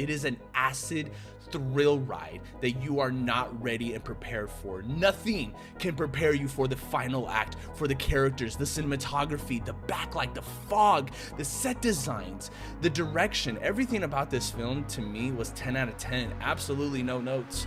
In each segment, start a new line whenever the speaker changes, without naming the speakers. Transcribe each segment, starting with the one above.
It is an acid thrill ride that you are not ready and prepared for. Nothing can prepare you for the final act, for the characters, the cinematography, the backlight, the fog, the set designs, the direction. Everything about this film to me was 10 out of 10. Absolutely no notes.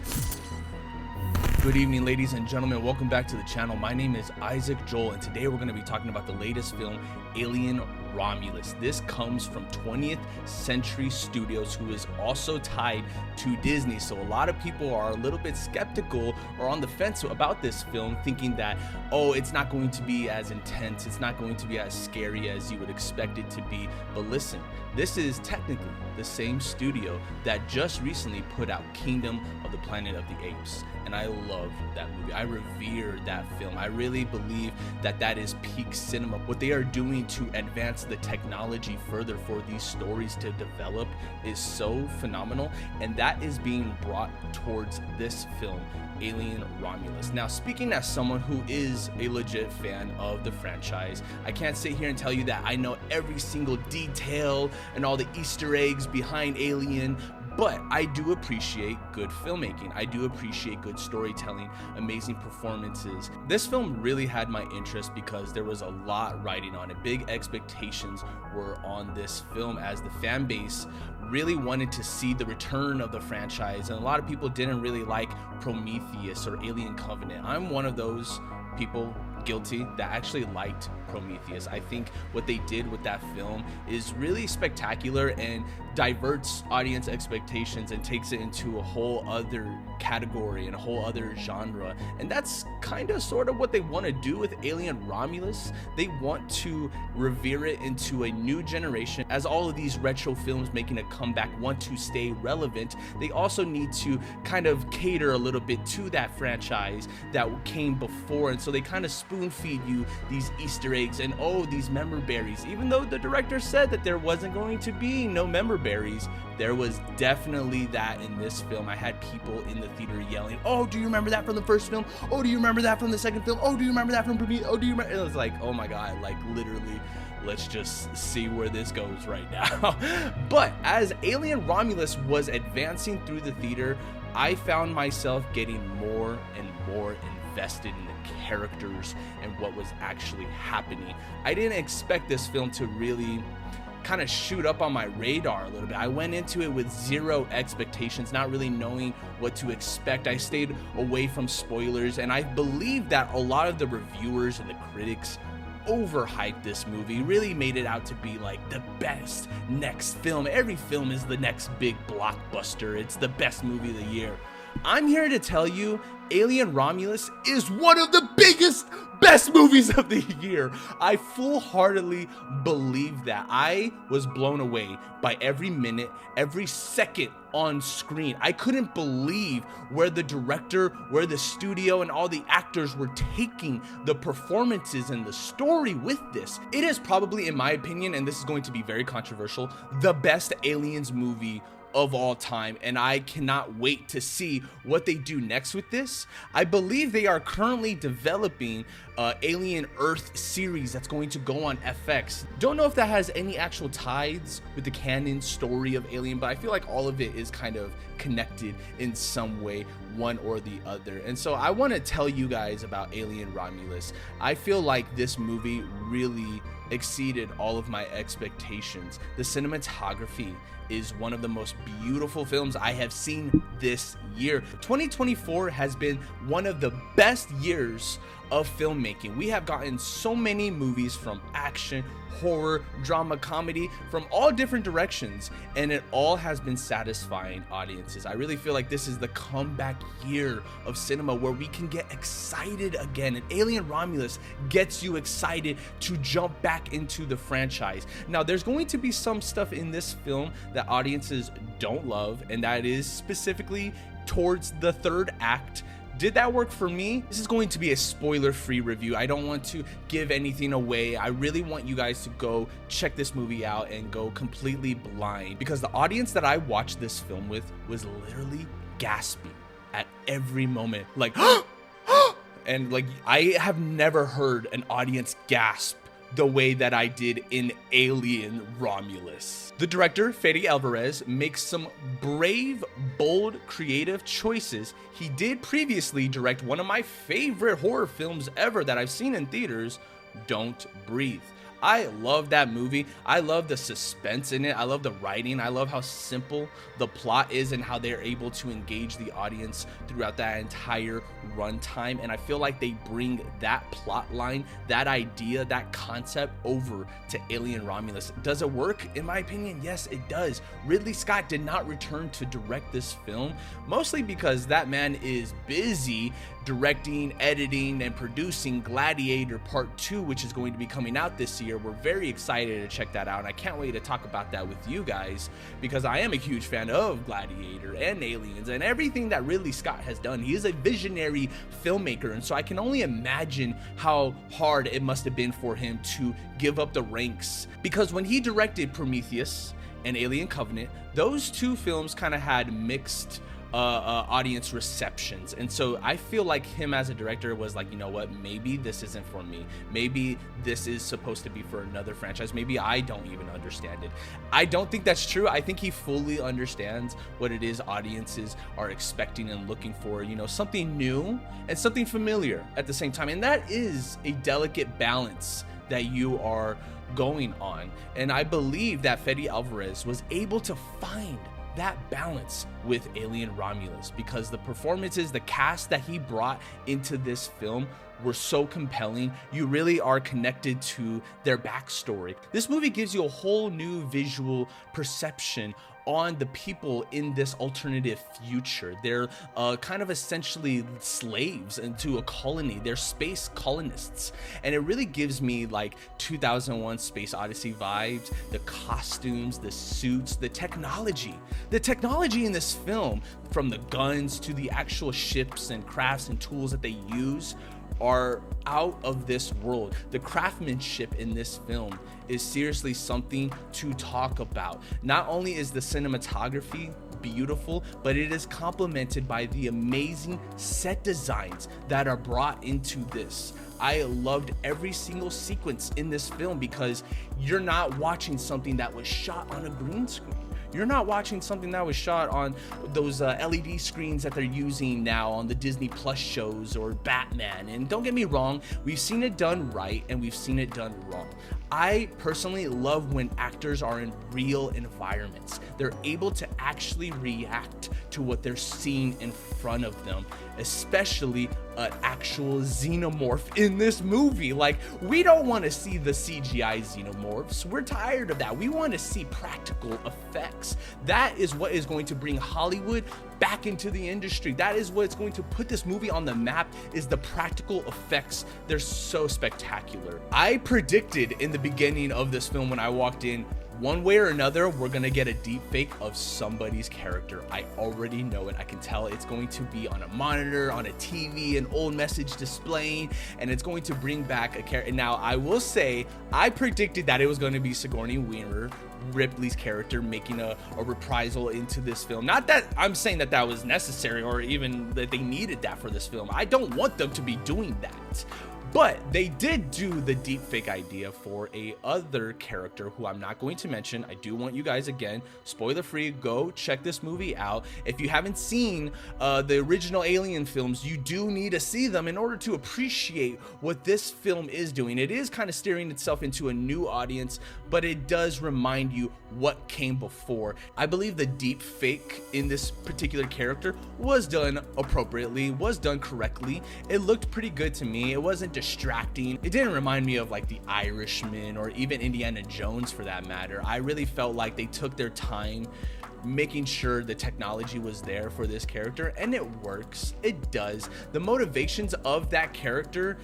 Good evening, ladies and gentlemen. Welcome back to the channel. My name is Isaac Joel, and today we're going to be talking about the latest film, Alien Romulus. This comes from 20th Century Studios, who is also tied to Disney. So a lot of people are a little bit skeptical or on the fence about this film, thinking that, oh, it's not going to be as intense, it's not going to be as scary as you would expect it to be. But listen, this is technically the same studio that just recently put out Kingdom of the Planet of the Apes, and I love that movie. I revere that film. I really believe that that is peak cinema. What they are doing to advance the technology further for these stories to develop is so phenomenal, and that is being brought towards this film, Alien Romulus. Now, speaking as someone who is a legit fan of the franchise, I can't sit here and tell you that I know every single detail and all the Easter eggs behind Alien, but I do appreciate good filmmaking. I do appreciate good storytelling, amazing performances. This film really had my interest because there was a lot riding on it. Big expectations were on this film, as the fan base really wanted to see the return of the franchise, and a lot of people didn't really like Prometheus or Alien Covenant. I'm one of those people, guilty, that actually liked Prometheus. I think what they did with that film is really spectacular and diverts audience expectations and takes it into a whole other category and a whole other genre, and that's kind of sort of what they want to do with Alien Romulus. They want to revere it into a new generation. As all of these retro films making a comeback want to stay relevant, they also need to kind of cater a little bit to that franchise that came before, and so they kind of spoon feed you these Easter eggs and, oh, these member berries. Even though the director said that there wasn't going to be no member berries, there was definitely that in this film. I had people in the theater yelling, oh, do you remember that from the first film? Oh, do you remember that from the second film? Oh, do you remember that from Prometheus? Oh, do you remember? It was like, oh my god, like literally, let's just see where this goes right now. But as Alien Romulus was advancing through the theater, I found myself getting more and more invested in the characters and what was actually happening. I didn't expect this film to really kind of shoot up on my radar a little bit. I went into it with zero expectations, not really knowing what to expect. I stayed away from spoilers, and I believe that a lot of the reviewers and the critics overhyped this movie, really made it out to be like the best next film. Every film is the next big blockbuster. It's the best movie of the year. I'm here to tell you, Alien Romulus is one of the biggest, best movies of the year. I full-heartedly believe that. I was blown away by every minute, every second on screen. I couldn't believe where the director, where the studio, and all the actors were taking the performances and the story with this. It is probably, in my opinion, and this is going to be very controversial, the best Aliens movie of all time, and I cannot wait to see what they do next with this. I believe they are currently developing Alien Earth series that's going to go on FX. Don't know if that has any actual ties with the canon story of Alien, but I feel like all of it is kind of connected in some way, one or the other. And so I want to tell you guys about Alien Romulus. I feel like this movie really exceeded all of my expectations. The cinematography is one of the most beautiful films I have seen this year. 2024 has been one of the best years of filmmaking. We have gotten so many movies from action, horror, drama, comedy, from all different directions, and it all has been satisfying audiences. I really feel like this is the comeback year of cinema where we can get excited again, and Alien Romulus gets you excited to jump back into the franchise. Now, there's going to be some stuff in this film that audiences don't love, and that is specifically towards the third act. Did that work for me? This is going to be a spoiler-free review. I don't want to give anything away. I really want you guys to go check this movie out and go completely blind, because the audience that I watched this film with was literally gasping at every moment, like and like I have never heard an audience gasp the way that I did in Alien Romulus. The director, Fede Alvarez, makes some brave, bold, creative choices. He did previously direct one of my favorite horror films ever that I've seen in theaters, Don't Breathe. I love that movie. I love the suspense in it. I love the writing. I love how simple the plot is and how they're able to engage the audience throughout that entire runtime. And I feel like they bring that plot line, that idea, that concept over to Alien Romulus. Does it work? In my opinion, yes, it does. Ridley Scott did not return to direct this film, mostly because that man is busy directing, editing, and producing Gladiator Part 2, which is going to be coming out this year. We're very excited to check that out, and I can't wait to talk about that with you guys, because I am a huge fan of Gladiator and Aliens and everything that Ridley Scott has done. He is a visionary filmmaker, and so I can only imagine how hard it must have been for him to give up the ranks, because when he directed Prometheus and Alien Covenant, those two films kind of had mixed audience receptions, and so I feel like him as a director was like, you know what, maybe this isn't for me, maybe this is supposed to be for another franchise, maybe I don't even understand it. I don't think that's true. I think he fully understands what it is audiences are expecting and looking for, you know, something new and something familiar at the same time, and that is a delicate balance that you are going on, and I believe that Fede Alvarez was able to find that balance with Alien Romulus, because the performances, the cast that he brought into this film were so compelling. You really are connected to their backstory. This movie gives you a whole new visual perception on the people in this alternative future. They're kind of essentially slaves into a colony. They're space colonists, and it really gives me like 2001 Space Odyssey vibes. The costumes, the suits, the technology in this film, from the guns to the actual ships and crafts and tools that they use, are out of this world. The craftsmanship in this film is seriously something to talk about. Not only is the cinematography beautiful, but it is complemented by the amazing set designs that are brought into this. I loved every single sequence in this film, because you're not watching something that was shot on a green screen. You're not watching something that was shot on those LED screens that they're using now on the Disney Plus shows or Batman. And don't get me wrong, we've seen it done right and we've seen it done wrong. I personally love when actors are in real environments. They're able to actually react to what they're seeing in front of them, especially an actual xenomorph in this movie. Like, we don't want to see the CGI xenomorphs. We're tired of that. We want to see practical effects. That is what is going to bring Hollywood back into the industry. That is what's going to put this movie on the map, is the practical effects. They're so spectacular. I predicted in the beginning of this film, when I walked in, one way or another, we're gonna get a deep fake of somebody's character. I already know it. I can tell it's going to be on a monitor, on a TV, an old message displaying, and it's going to bring back a character. Now, I will say, I predicted that it was going to be Sigourney Weaver, Ripley's character, making a reprisal into this film. Not that I'm saying that that was necessary or even that they needed that for this film. I don't want them to be doing that. But they did do the deepfake idea for a other character who I'm not going to mention. I do want you guys, again, spoiler free, go check this movie out. If you haven't seen the original Alien films, you do need to see them in order to appreciate what this film is doing. It is kind of steering itself into a new audience, but it does remind you what came before. I believe the deep fake in this particular character was done appropriately, was done correctly. It looked pretty good to me. It wasn't distracting. It didn't remind me of like The Irishman or even Indiana Jones for that matter. I really felt like they took their time making sure the technology was there for this character, and it works. It does. The motivations of that character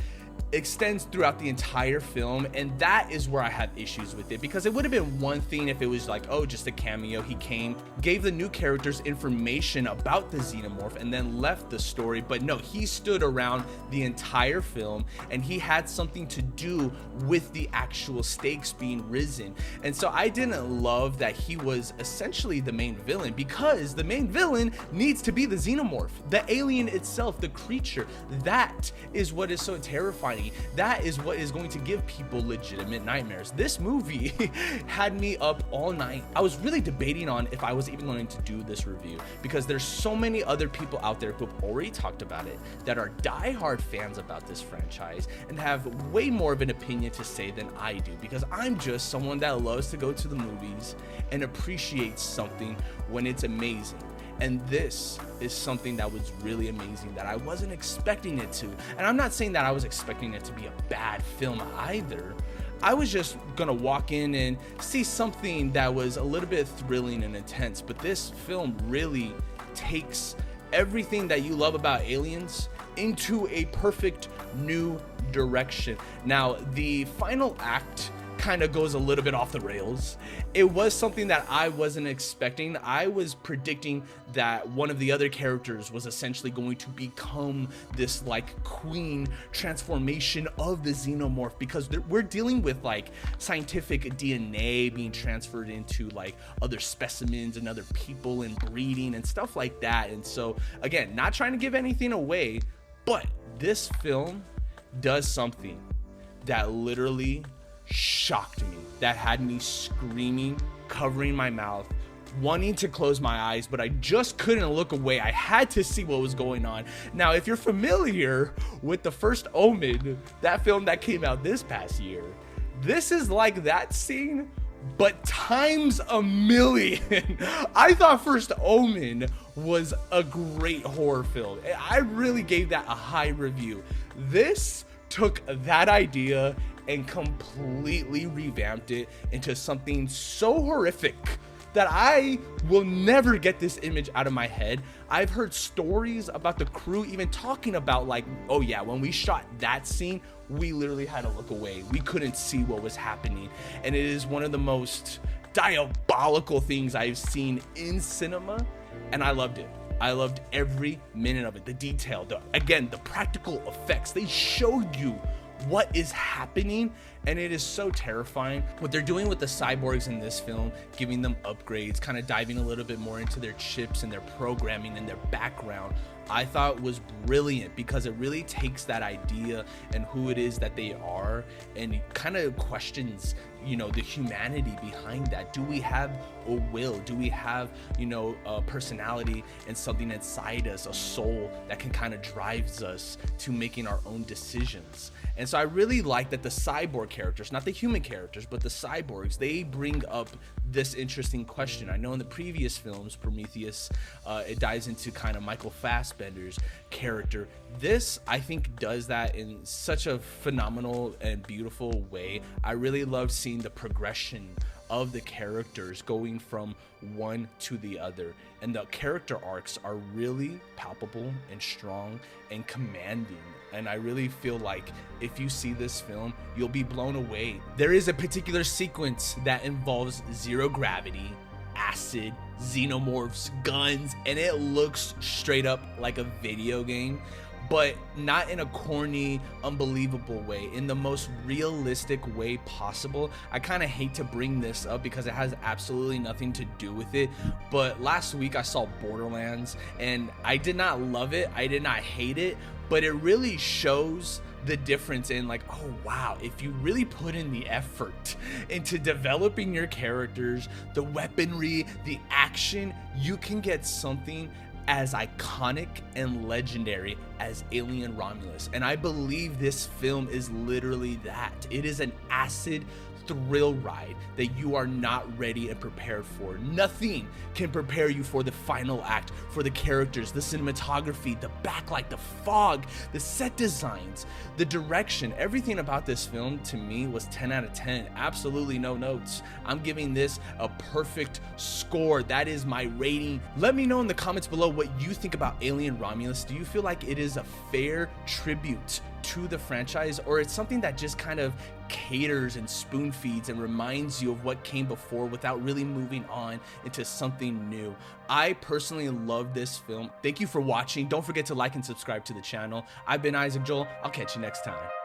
extends throughout the entire film, and that is where I have issues with it, because it would have been one thing if it was like, oh, just a cameo, he came, gave the new characters information about the xenomorph, and then left the story. But no, he stood around the entire film, and he had something to do with the actual stakes being risen. And so I didn't love that he was essentially the main villain, because the main villain needs to be the xenomorph, the alien itself, the creature. That is what is so terrifying. body, that is what is going to give people legitimate nightmares. This movie had me up all night. I was really debating on if I was even going to do this review, because there's so many other people out there who have already talked about it, that are diehard fans about this franchise and have way more of an opinion to say than I do, because I'm just someone that loves to go to the movies and appreciate something when it's amazing. And this is something that was really amazing that I wasn't expecting it to. And I'm not saying that I was expecting it to be a bad film either. I was just gonna walk in and see something that was a little bit thrilling and intense, but this film really takes everything that you love about Aliens into a perfect new direction. Now, the final act kind of goes a little bit off the rails. It was something that I wasn't expecting. I was predicting that one of the other characters was essentially going to become this like queen transformation of the Xenomorph, because we're dealing with like scientific DNA being transferred into like other specimens and other people and breeding and stuff like that. And so again, not trying to give anything away, but this film does something that literally shocked me, that had me screaming, covering my mouth, wanting to close my eyes, but I just couldn't look away. I had to see what was going on. Now, if you're familiar with the first Omen, that film that came out this past year, this is like that scene, but times a million. I thought First Omen was a great horror film. I really gave that a high review. This took that idea and completely revamped it into something so horrific that I will never get this image out of my head. I've heard stories about the crew even talking about like, oh yeah, when we shot that scene, we literally had to look away. We couldn't see what was happening. And it is one of the most diabolical things I've seen in cinema, and I loved it. I loved every minute of it. The detail, the practical effects. They showed you what is happening, and it is so terrifying. What they're doing with the cyborgs in this film, giving them upgrades, kind of diving a little bit more into their chips and their programming and their background, I thought was brilliant, because it really takes that idea and who it is that they are and kind of questions, you know, the humanity behind that. Do we have a will? Do we have, you know, a personality and something inside us, a soul that can kind of drives us to making our own decisions? And so I really like that the cyborg characters, not the human characters, but the cyborgs, they bring up this interesting question. I know in the previous films, Prometheus, it dives into kind of Michael Fassbender's character. This, I think, does that in such a phenomenal and beautiful way. I really loved seeing the progression of the characters going from one to the other, and the character arcs are really palpable and strong and commanding. And I really feel like if you see this film, you'll be blown away. There is a particular sequence that involves zero gravity, acid, xenomorphs, guns, and it looks straight up like a video game, but not in a corny, unbelievable way, in the most realistic way possible. I kind of hate to bring this up because it has absolutely nothing to do with it, but last week I saw Borderlands, and I did not love it, I did not hate it, but it really shows the difference in like, oh wow, if you really put in the effort into developing your characters, the weaponry, the action, you can get something as iconic and legendary as Alien Romulus. And I believe this film is literally that. It is an acid thrill ride that you are not ready and prepared for. Nothing can prepare you for the final act, for the characters, the cinematography, the backlight, the fog, the set designs, the direction. Everything about this film to me was 10 out of 10. Absolutely no notes. I'm giving this a perfect score. That is my rating. Let me know in the comments below what you think about Alien Romulus. Do you feel like it is a fair tribute to the franchise, or it's something that just kind of caters and spoon feeds and reminds you of what came before without really moving on into something new? I personally love this film. Thank you for watching. Don't forget to like and subscribe to the channel. I've been Isaac Joel. I'll catch you next time.